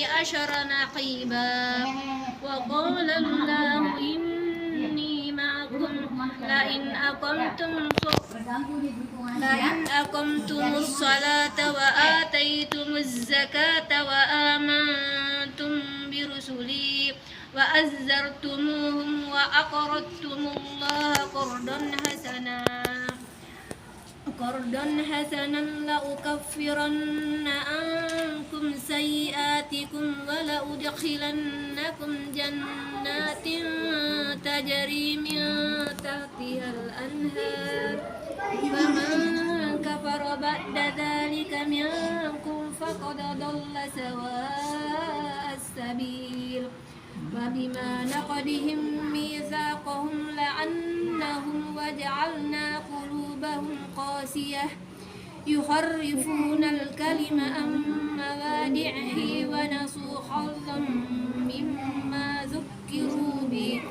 عشر نقيبا وقال الله إني معكم لئن أقمتم الصلاة وآتيتم الزكاة وآمنتم برسلي وأزرتموهم وأقرضتم الله قرضا حسنا لأكفرن عنكم سيئاتكم ولأدخلنكم جنات تجري من تحتها الأنهار فمن كفر بعد ذلك منكم فقد ضل سواء السبيل وبما نقضهم ميثاقهم لعناهم وجعلنا قلوبهم قاسية يحرفون الكلم عن مواضعه ونسوا حظا مما ذكروا به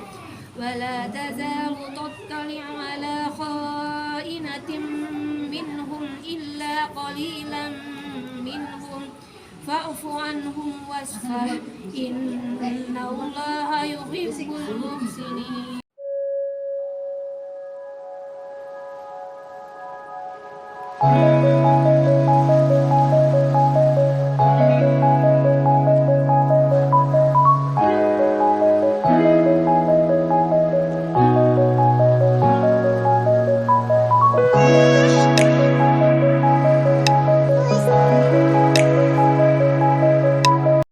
ولا تزال تطلع على خائنة منهم إلا قليلا منهم فاعف عنهم واصفح إن الله يحب المحسنين.